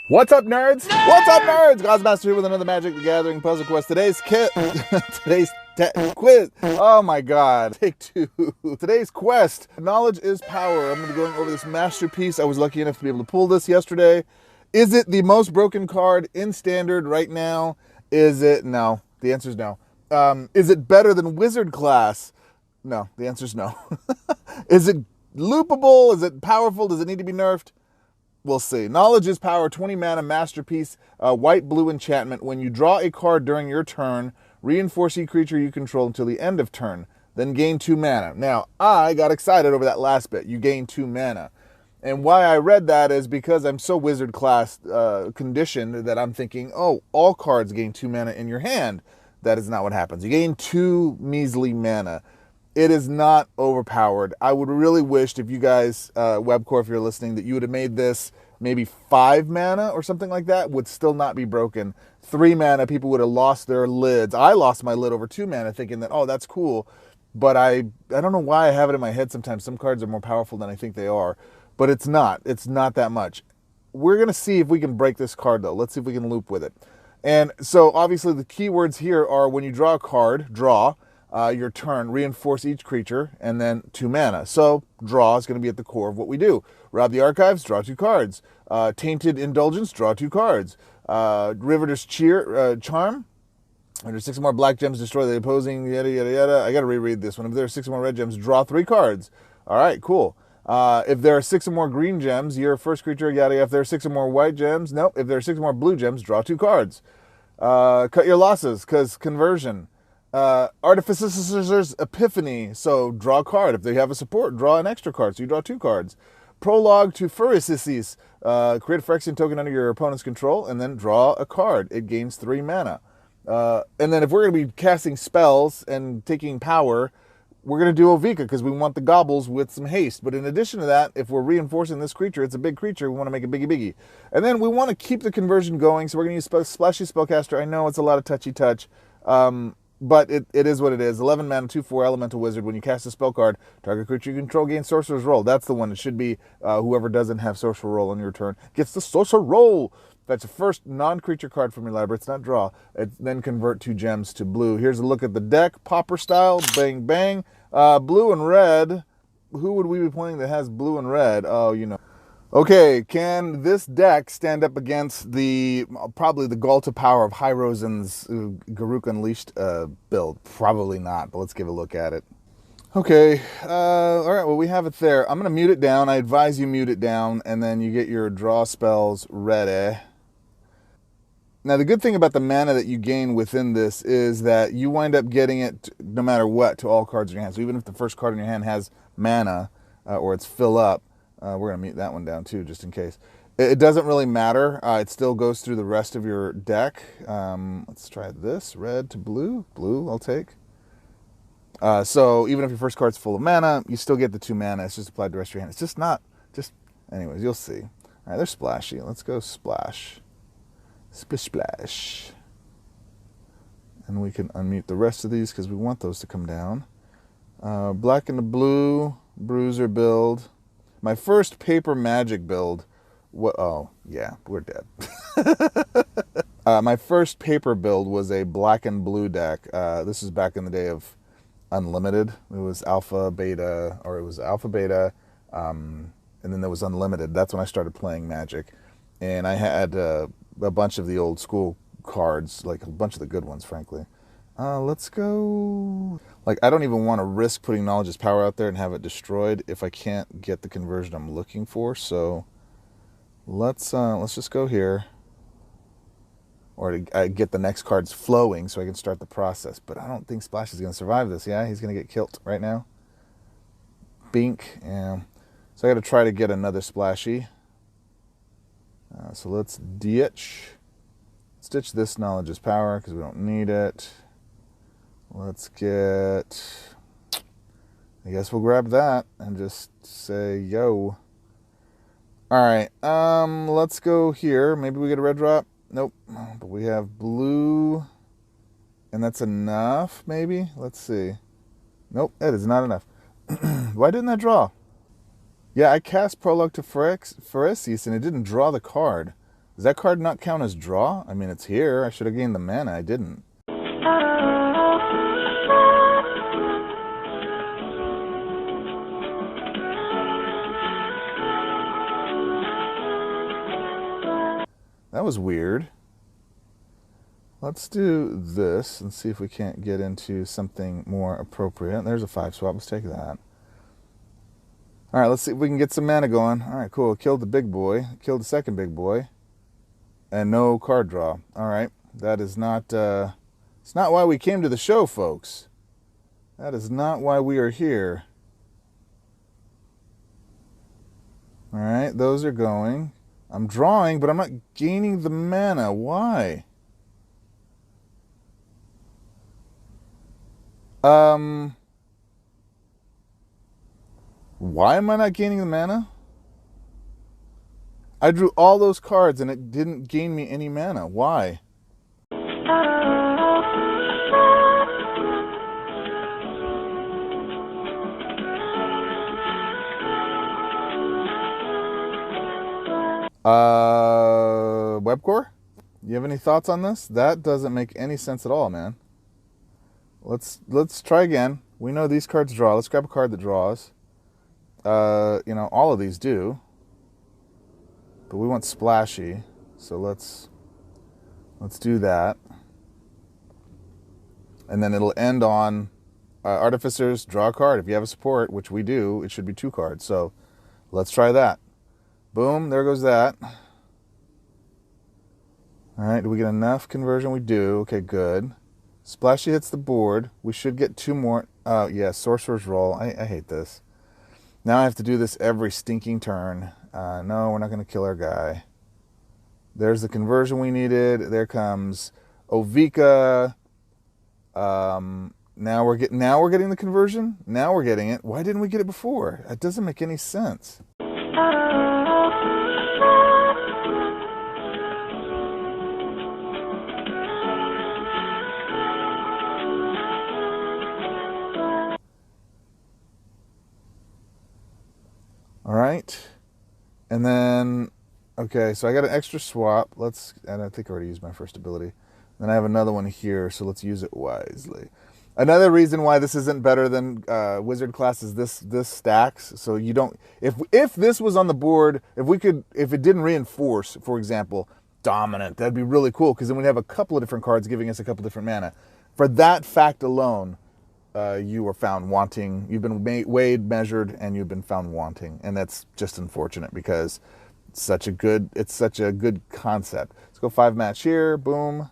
What's up, nerds? Nerd! What's up, nerds? Goz Master here with another Magic the Gathering puzzle quest. Today's quiz. Oh my god. Take two. Today's quest. Knowledge is power. I'm going to be going over this masterpiece. I was lucky enough to be able to pull this yesterday. Is it the most broken card in Standard right now? Is it? No. The answer is no. Is it better than Wizard class? No. The answer is no. Is it loopable? Is it powerful? Does it need to be nerfed? We'll see. Knowledge is power, 20 mana masterpiece, white-blue enchantment. When you draw a card during your turn, reinforce each creature you control until the end of turn, then gain 2 mana. Now, I got excited over that last bit. You gain 2 mana. And why I read that is because I'm so wizard class conditioned that I'm thinking, oh, all cards gain 2 mana in your hand. That is not what happens. You gain 2 measly mana. It is not overpowered. I would really wish, if you guys, Webcore, if you're listening, that you would have made this maybe 5 mana or something like that, would still not be broken. 3 mana, people would have lost their lids. I lost my lid over 2 mana thinking that, oh, that's cool. But I don't know why I have it in my head sometimes. Some cards are more powerful than I think they are. But it's not. It's not that much. We're going to see if we can break this card, though. Let's see if we can loop with it. And so, obviously, the key words here are when you draw a card, draw. Your turn, reinforce each creature, and then 2 mana. So, draw is going to be at the core of what we do. Rob the Archives, draw 2 cards. Tainted Indulgence, draw 2 cards. Riveter's Charm, under 6 or more black gems, destroy the opposing, yada, yada, yada. I got to reread this one. If there are 6 or more red gems, draw 3 cards. All right, cool. If there are 6 or more green gems, your first creature, yada, yada. If there are 6 or more white gems, nope. If there are 6 or more blue gems, draw 2 cards. Cut your losses, because conversion. Artificer's Epiphany, so draw a card. If they have a support, draw an extra card, so you draw 2 cards. Prologue to Furicis, create a Phyrexian token under your opponent's control, and then draw a card. It gains 3 mana. And then if we're going to be casting spells and taking power, we're going to do Ovika, because we want the gobbles with some haste. But in addition to that, if we're reinforcing this creature, it's a big creature, we want to make it biggie. And then we want to keep the conversion going, so we're going to use Splashy Spellcaster. I know it's a lot of touchy-touch, but it is what it is. 11 mana, 2/4 elemental wizard. When you cast a spell card, target creature you control gains sorcerer's roll. That's the one. It should be whoever doesn't have sorcerer roll on your turn gets the sorcerer roll. That's the first non-creature card from your library. It's not draw. Then convert 2 gems to blue. Here's a look at the deck. Pauper style. Bang, bang. Blue and red. Who would we be playing that has blue and red? Oh, you know. Okay, can this deck stand up against probably the Galta power of Hyrozen's Garruk Unleashed build? Probably not, but let's give a look at it. Okay, all right, well, we have it there. I'm going to mute it down. I advise you mute it down, and then you get your draw spells ready. Now, the good thing about the mana that you gain within this is that you wind up getting it no matter what to all cards in your hand. So even if the first card in your hand has mana or it's fill up, we're going to mute that one down too, just in case. It doesn't really matter. It still goes through the rest of your deck. Let's try this. Red to blue. Blue, I'll take. So even if your first card's full of mana, you still get the 2 mana. It's just applied to the rest of your hand. It's just not, anyways, you'll see. All right, they're splashy. Let's go splash. Splish splash. And we can unmute the rest of these because we want those to come down. Black and the blue, bruiser build. My first paper magic build, oh, yeah, we're dead. My first paper build was a black and blue deck. This was back in the day of Unlimited. It was alpha, beta, and then there was Unlimited. That's when I started playing Magic. And I had a bunch of the old school cards, like a bunch of the good ones, frankly. Let's go. Like, I don't even want to risk putting Knowledge's Power out there and have it destroyed if I can't get the conversion I'm looking for. So let's just go here, or to get the next cards flowing so I can start the process. But I don't think Splash is going to survive this. Yeah, he's going to get killed right now. Bink. Yeah. So I got to try to get another Splashy. So let's ditch this Knowledge's Power because we don't need it. Let's get, I guess we'll grab that and just say, yo. All right, let's go here. Maybe we get a red drop. Nope, but we have blue, and that's enough, maybe? Let's see. Nope, that is not enough. Why didn't that draw? Yeah, I cast Prologue to Phyrexian, and it didn't draw the card. Does that card not count as draw? I mean, it's here. I should have gained the mana. I didn't. That was weird. Let's do this and see if we can't get into something more appropriate. There's a 5 swap. Let's take that. All right, let's see if we can get some mana going. All right, cool. Killed the big boy. Killed the second big boy. And no card draw. All right. That is not... it's not why we came to the show, folks. That is not why we are here. All right, those are going. I'm drawing, but I'm not gaining the mana. Why? Why am I not gaining the mana? I drew all those cards and it didn't gain me any mana. Why? Webcore? You have any thoughts on this? That doesn't make any sense at all, man. Let's try again. We know these cards draw. Let's grab a card that draws. You know, all of these do. But we want splashy. So let's do that. And then it'll end on Artificers, draw a card. If you have a support, which we do, it should be 2 cards. So let's try that. Boom, there goes that. All right, do we get enough conversion? We do. Okay, good. Splashy hits the board. We should get 2 more. Yeah, Sorcerer's Roll. I hate this. Now I have to do this every stinking turn. No, we're not going to kill our guy. There's the conversion we needed. There comes Ovika. Now we're getting the conversion. Now we're getting it. Why didn't we get it before? That doesn't make any sense. All right. And then, okay, so I got an extra swap. And I think I already used my first ability. Then I have another one here, so let's use it wisely. Another reason why this isn't better than wizard class is this stacks. So you don't, if this was on the board, if it didn't reinforce, for example, dominant, that'd be really cool, because then we'd have a couple of different cards giving us a couple different mana. For that fact alone, you were found wanting. You've been weighed, measured, and you've been found wanting, and that's just unfortunate because it's such a good concept. Let's go 5 match here. Boom.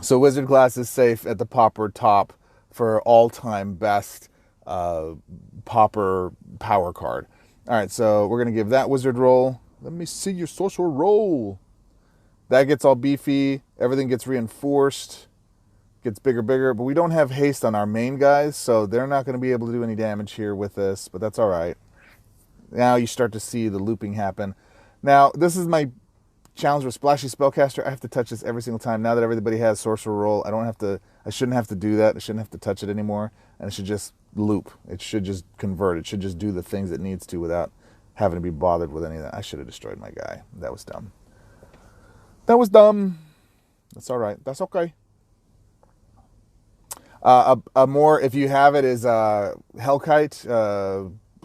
So wizard class is safe at the pauper top for all-time best pauper power card. All right, so we're gonna give that wizard roll. Let me see your social roll. That gets all beefy. Everything gets reinforced. Gets bigger, but we don't have haste on our main guys, so they're not going to be able to do any damage here with this, but that's all right. Now you start to see the looping happen. Now, this is my challenge with Splashy Spellcaster. I have to touch this every single time. Now that everybody has Sorcerer Roll, I shouldn't have to do that. I shouldn't have to touch it anymore, and it should just loop. It should just convert. It should just do the things it needs to without having to be bothered with any of that. I should have destroyed my guy. That was dumb. That's all right. That's okay. If you have it, is Hellkite,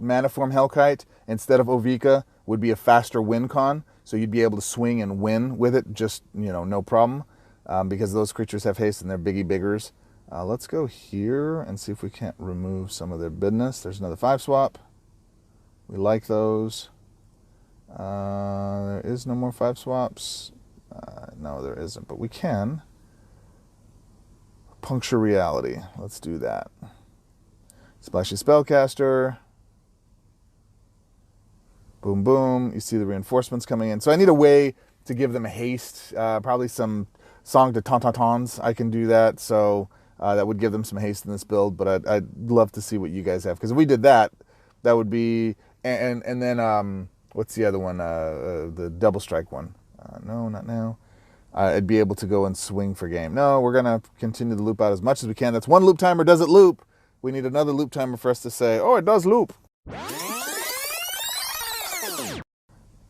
Maniform Hellkite, instead of Ovika, would be a faster win con. So you'd be able to swing and win with it, just, no problem, because those creatures have haste and they're biggie biggers. Let's go here and see if we can't remove some of their business. There's another 5 swap. We like those. There is no more 5 swaps. No, there isn't, but we can. Puncture Reality. Let's do that. Splashy Spellcaster. Boom, boom. You see the reinforcements coming in. So I need a way to give them haste. Probably some Song de Tauntauns. I can do that. So that would give them some haste in this build. But I'd love to see what you guys have. Because if we did that, that would be... And then, what's the other one? The Double Strike one. No, not now. I'd be able to go and swing for game. No, we're going to continue to loop out as much as we can. That's one loop timer. Does it loop? We need another loop timer for us to say, oh, it does loop.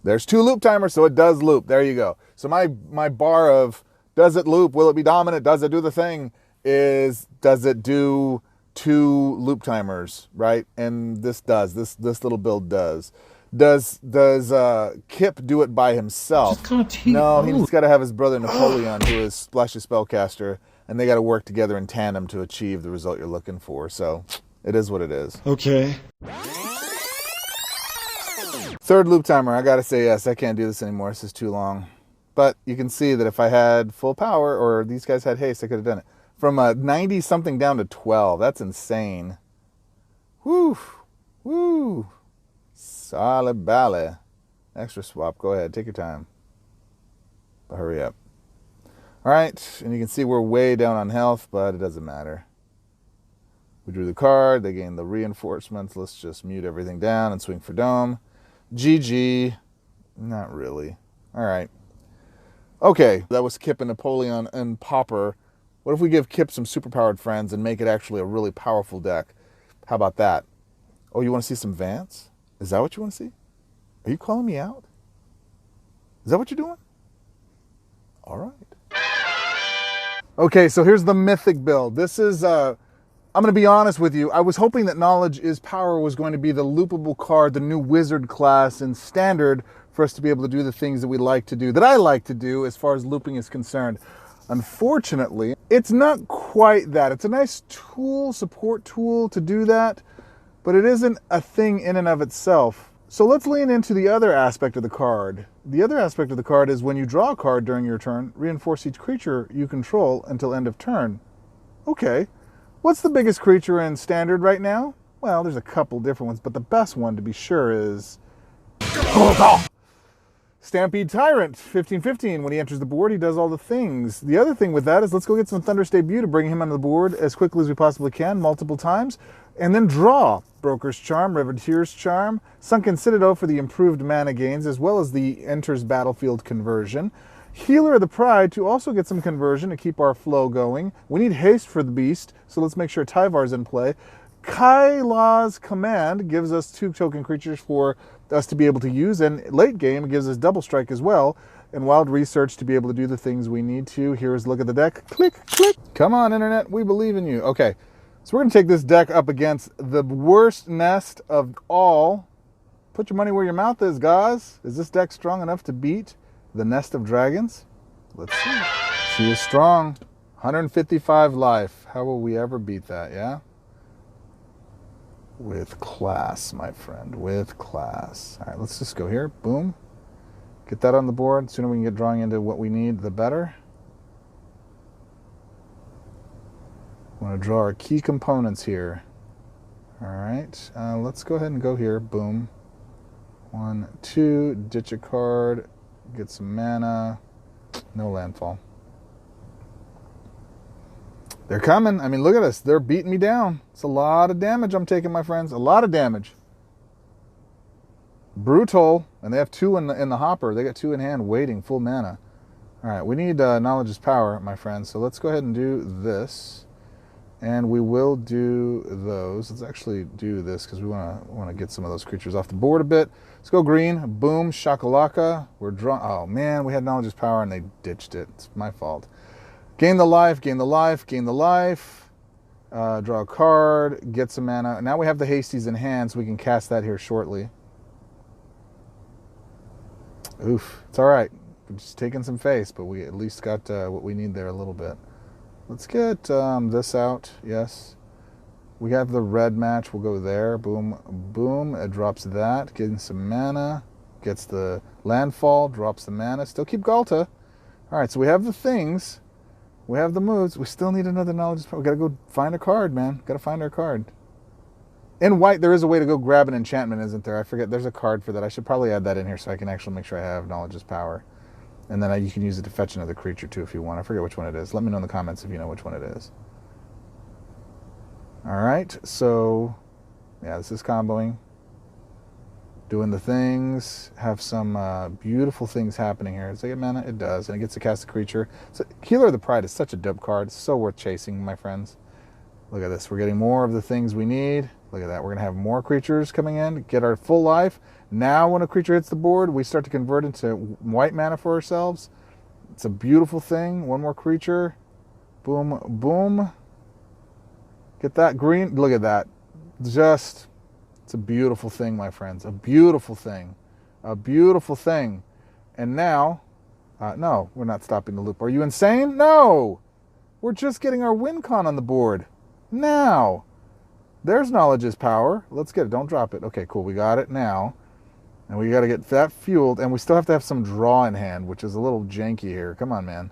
There's 2 loop timers, so it does loop. There you go. So my bar of does it loop, will it be dominant, does it do the thing, is does it do 2 loop timers, right? And this does. This little build does. Does Kip do it by himself? No, he's got to have his brother Napoleon, who is Splashy Spellcaster, and they got to work together in tandem to achieve the result you're looking for. So it is what it is. Okay. 3rd loop timer, I got to say yes. I can't do this anymore. This is too long. But you can see that if I had full power, or these guys had haste, I could have done it. From 90-something down to 12. That's insane. Woo. Woo. Solid bally. Extra swap. Go ahead. Take your time. But hurry up. All right. And you can see we're way down on health, but it doesn't matter. We drew the card. They gained the reinforcements. Let's just mute everything down and swing for dome. GG. Not really. All right. Okay. That was Kip and Napoleon and Popper. What if we give Kip some superpowered friends and make it actually a really powerful deck? How about that? Oh, you want to see some Vance? Is that what you want to see? Are you calling me out? Is that what you're doing? All right. Okay, so here's the mythic build. This is, I'm going to be honest with you. I was hoping that Knowledge is Power was going to be the loopable card, the new wizard class in Standard, for us to be able to do the things that we like to do, that I like to do as far as looping is concerned. Unfortunately, it's not quite that. It's a nice tool, support tool to do that, but it isn't a thing in and of itself. So let's lean into the other aspect of the card. The other aspect of the card is when you draw a card during your turn, reinforce each creature you control until end of turn. Okay, what's the biggest creature in Standard right now? Well, there's a couple different ones, but the best one to be sure is Stampede Tyrant, 15/15. When he enters the board, he does all the things. The other thing with that is let's go get some Thunderous Debut to bring him onto the board as quickly as we possibly can, multiple times, and then draw Broker's Charm, Reveteer's Charm, Sunken Citadel for the improved mana gains, as well as the enters battlefield conversion. Healer of the Pride to also get some conversion to keep our flow going. We need haste for the beast, so let's make sure Tyvar's in play. Kaila's Command gives us 2 token creatures for us to be able to use, and late game gives us double strike as well, and Wild Research to be able to do the things we need to. Here's a look at the deck. Click, click. Come on, Internet, we believe in you. Okay, so we're going to take this deck up against the worst nest of all. Put your money where your mouth is, Goz. Is this deck strong enough to beat the Nest of Dragons? Let's see. She is strong. 155 life. How will we ever beat that, yeah? With class, my friend, with class. All right, let's just go here. Boom. Get that on the board. The sooner we can get drawing into what we need, the better. We want to draw our key components here. All right, let's go ahead and go here. Boom. 1, 2, ditch a card, get some mana. No landfall. They're coming. I mean, look at us. They're beating me down. It's a lot of damage I'm taking, my friends. A lot of damage. Brutal. And they have 2 in the hopper. They got 2 in hand waiting, full mana. All right, we need Knowledge is Power, my friends. So let's go ahead and do this. And we will do those. Let's actually do this because we want to get some of those creatures off the board a bit. Let's go green. Boom. Shakalaka. We're drawing. Oh, man. We had Knowledge is Power and they ditched it. It's my fault. Gain the life, gain the life, gain the life. Draw a card, get some mana. Now we have the Hasties in hand, so we can cast that here shortly. Oof, it's all right. We're just taking some face, but we at least got what we need there a little bit. Let's get this out, yes. We have the red match, we'll go there. Boom, boom, it drops that, getting some mana. Gets the landfall, drops the mana. Still keep Galta. All right, so we have the things. We have the moves. We still need another Knowledge. We gotta go find a card, man. Gotta find our card. In white, there is a way to go grab an enchantment, isn't there? I forget. There's a card for that. I should probably add that in here so I can actually make sure I have Knowledge is Power. And then you can use it to fetch another creature too if you want. I forget which one it is. Let me know in the comments if you know which one it is. All right. So, yeah, this is comboing. Doing the things, have some beautiful things happening here. Does it get mana? It does, and it gets to cast a creature. So Healer of the Pride is such a dope card. It's so worth chasing, my friends. Look at this. We're getting more of the things we need. Look at that. We're going to have more creatures coming in, get our full life. Now when a creature hits the board, we start to convert into white mana for ourselves. It's a beautiful thing. One more creature. Boom, boom. Get that green. Look at that. Just, it's a beautiful thing, my friends. A beautiful thing. A beautiful thing. And now, no, we're not stopping the loop. Are you insane? No. We're just getting our win con on the board. Now. There's knowledge is power. Let's get it. Don't drop it. Okay, cool. We got it now. And we got to get that fueled. And we still have to have some draw in hand, which is a little janky here. Come on, man.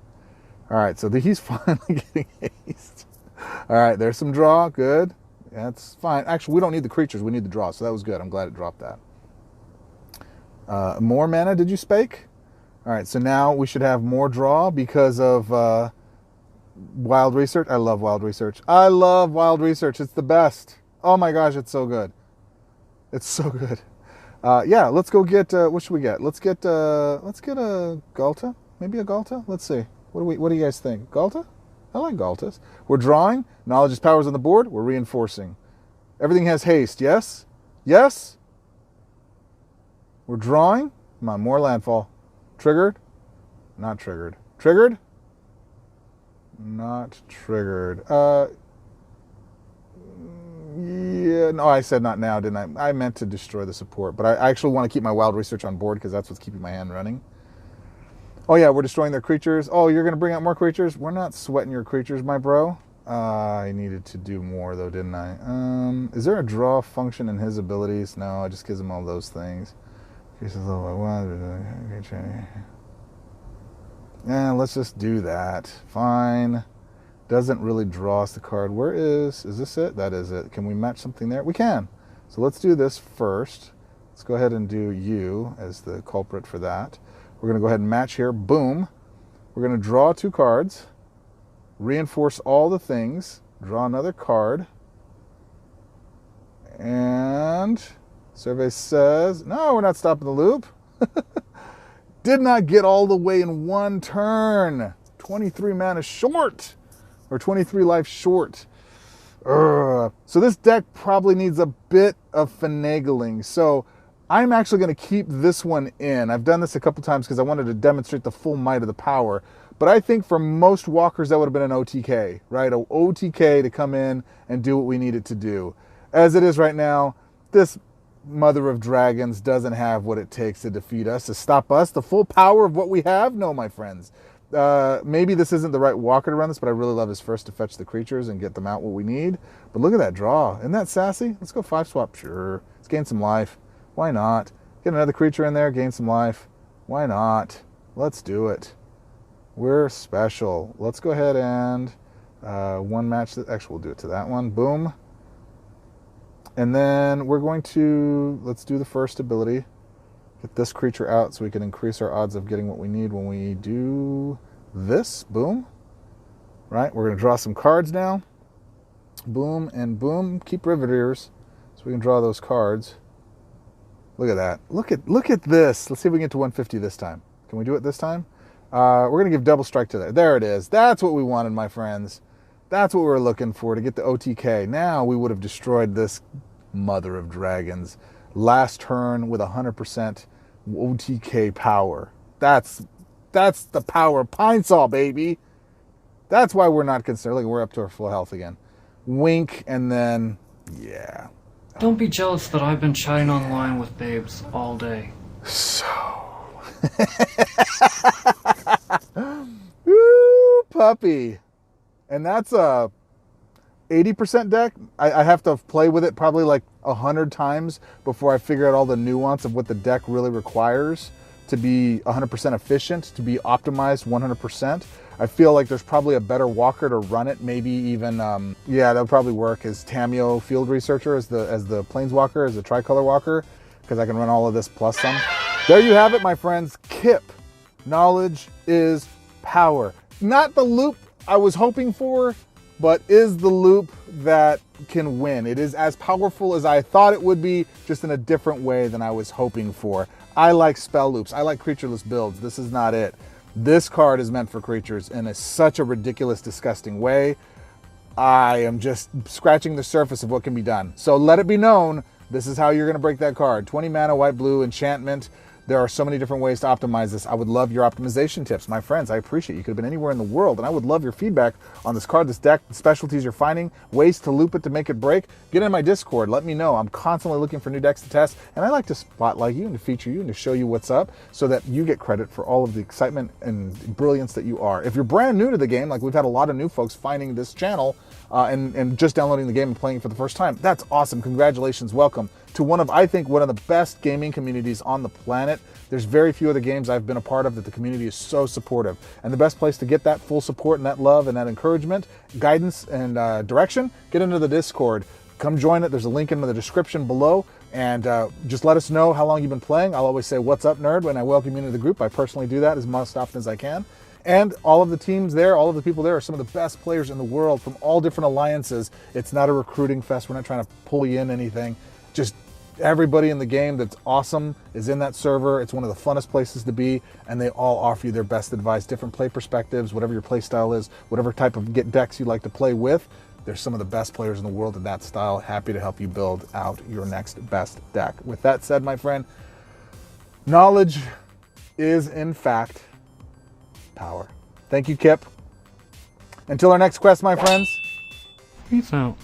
All right, so he's finally getting haste. All right, there's some draw. Good. That's fine. Actually, we don't need the creatures. We need the draw. So that was good. I'm glad it dropped that. More mana, did you spake? All right, so now we should have more draw because of wild research. I love wild research. I love wild research. It's the best. Oh my gosh, it's so good. It's so good. Yeah, let's go get. What should we get? Let's get a Galta. Maybe a Galta. Let's see. What do you guys think? Galta? I like Galtas. We're drawing. Knowledge is powers on the board. We're reinforcing. Everything has haste. Yes. Yes. We're drawing. Come on, more landfall. Triggered. Not triggered. Triggered. Not triggered. Yeah, no, I said not now, didn't I? I meant to destroy the support, but I actually want to keep my wild research on board because that's what's keeping my hand running. Oh yeah, we're destroying their creatures. Oh, you're going to bring out more creatures? We're not sweating your creatures, my bro. I needed to do more though, didn't I? Is there a draw function in his abilities? No, I just gives him all those things. Yeah, let's just do that. Fine. Doesn't really draw us the card. Where is this it? That is it. Can we match something there? We can. So let's do this first. Let's go ahead and do you as the culprit for that. We're going to go ahead and match here. Boom. We're going to draw 2 cards. Reinforce all the things. Draw another card. And survey says, no, we're not stopping the loop. Did not get all the way in one turn. 23 mana short. Or 23 life short. So this deck probably needs a bit of finagling. So I'm actually going to keep this one in. I've done this a couple times because I wanted to demonstrate the full might of the power. But I think for most walkers, that would have been an OTK, right? An OTK to come in and do what we need it to do. As it is right now, this Mother of Dragons doesn't have what it takes to defeat us, to stop us. The full power of what we have? No, my friends. Maybe this isn't the right walker to run this, but I really love his first to fetch the creatures and get them out what we need. But look at that draw. Isn't that sassy? Let's go 5 swap. Sure. Let's gain some life. Why not? Get another creature in there, gain some life. Why not? Let's do it. We're special. Let's go ahead and one match. Actually, we'll do it to that one. Boom. And then we're going to, let's do the first ability. Get this creature out so we can increase our odds of getting what we need when we do this. Boom. Right, we're going to draw some cards now. Boom and boom. Keep Riveters so we can draw those cards. Look at that. Look at this. Let's see if we can get to 150 this time. Can we do it this time? We're going to give double strike to that. There it is. That's what we wanted, my friends. That's what we were looking for, to get the OTK. Now we would have destroyed this Mother of Dragons last turn with 100% OTK power. That's the power of Pine Saw, baby. That's why we're not concerned. Look, we're up to our full health again. Wink, and then, yeah. Don't be jealous that I've been chatting online with babes all day. So... Woo, puppy. And that's a 80% deck. I have to play with it probably like 100 times before I figure out all the nuance of what the deck really requires to be 100% efficient, to be optimized 100%. I feel like there's probably a better walker to run it. Maybe even, yeah, that would probably work as Tameo Field Researcher, as the Planeswalker, as the Tricolor Walker, because I can run all of this plus some. There you have it, my friends. Kip. Knowledge is power. Not the loop I was hoping for, but is the loop that can win. It is as powerful as I thought it would be, just in a different way than I was hoping for. I like spell loops. I like creatureless builds. This is not it. This card is meant for creatures in such a ridiculous, disgusting way. I am just scratching the surface of what can be done. So let it be known, this is how you're going to break that card. 20 mana, white, blue, enchantment. There are so many different ways to optimize this. I would love your optimization tips. My friends, I appreciate you. You could have been anywhere in the world, and I would love your feedback on this card, this deck, the specialties you're finding, ways to loop it to make it break. Get in my Discord. Let me know. I'm constantly looking for new decks to test, and I like to spotlight you and to feature you and to show you what's up so that you get credit for all of the excitement and brilliance that you are. If you're brand new to the game, like we've had a lot of new folks finding this channel and just downloading the game and playing it for the first time, that's awesome. Congratulations. Welcome to one of the best gaming communities on the planet. There's very few other games I've been a part of that the community is so supportive. And the best place to get that full support and that love and that encouragement, guidance and direction, get into the Discord. Come join it. There's a link in the description below. And just let us know how long you've been playing. I'll always say, "What's up, nerd?" when I welcome you into the group. I personally do that as most often as I can. And all of the teams there, all of the people there are some of the best players in the world from all different alliances. It's not a recruiting fest. We're not trying to pull you in anything. Just everybody in the game that's awesome is in that server. It's one of the funnest places to be, and they all offer you their best advice, different play perspectives, whatever your play style is, whatever type of decks you like to play with. There's some of the best players in the world in that style. Happy to help you build out your next best deck. With that said, my friend, knowledge is in fact power. Thank you, Kip. Until our next quest, my friends. Peace out.